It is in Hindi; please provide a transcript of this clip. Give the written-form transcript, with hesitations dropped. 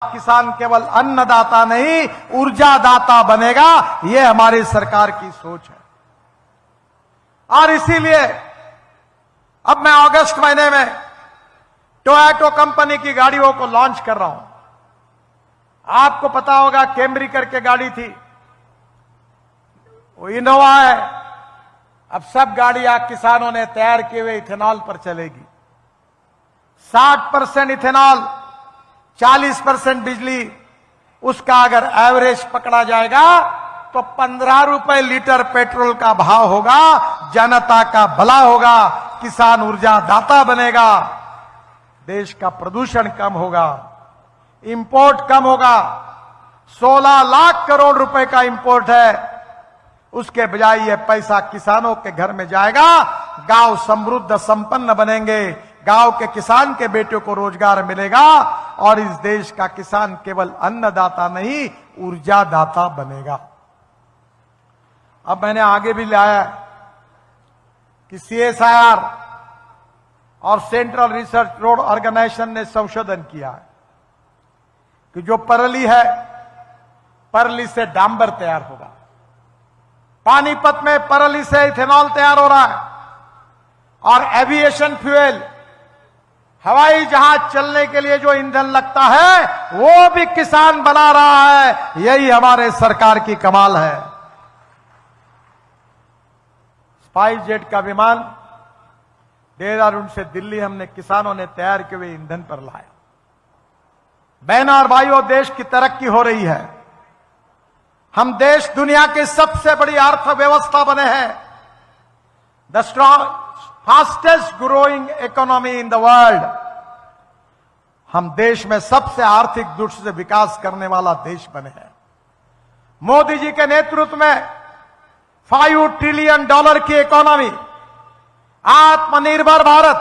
किसान केवल अन्नदाता नहीं ऊर्जा दाता बनेगा, यह हमारी सरकार की सोच है। और इसीलिए अब मैं अगस्त महीने में टोयोटा कंपनी की गाड़ियों को लॉन्च कर रहा हूं। आपको पता होगा कैमरी करके गाड़ी थी, वो इनोवा है। अब सब गाड़ियां किसानों ने तैयार किए हुए इथेनॉल पर चलेगी। 60% इथेनॉल, 40% बिजली, उसका अगर एवरेज पकड़ा जाएगा तो 15 रुपए लीटर पेट्रोल का भाव होगा। जनता का भला होगा, किसान ऊर्जा दाता बनेगा, देश का प्रदूषण कम होगा, इंपोर्ट कम होगा। 16 लाख करोड़ रुपए का इंपोर्ट है, उसके बजाय यह पैसा किसानों के घर में जाएगा। गांव समृद्ध संपन्न बनेंगे, गांव के किसान के बेटों को रोजगार मिलेगा और इस देश का किसान केवल अन्नदाता नहीं ऊर्जा दाता बनेगा। अब मैंने आगे भी लाया कि CSIR और सेंट्रल रिसर्च रोड ऑर्गेनाइजेशन ने संशोधन किया है कि जो परली है, परली से डांबर तैयार होगा। पानीपत में परली से इथेनॉल तैयार हो रहा है और एविएशन फ्यूल, हवाई जहाज चलने के लिए जो ईंधन लगता है वो भी किसान बना रहा है। यही हमारे सरकार की कमाल है। स्पाइस जेट का विमान देहरादून से दिल्ली हमने किसानों ने तैयार किए हुए ईंधन पर लाया। बहनों और भाइयों, देश की तरक्की हो रही है। हम देश दुनिया की सबसे बड़ी अर्थव्यवस्था बने हैं। The fastest growing economy in the world. हम देश में सबसे आर्थिक दृष्टि से विकास करने वाला देश बने हैं। मोदी जी के नेतृत्व में $5 ट्रिलियन की इकोनॉमी, आत्मनिर्भर भारत,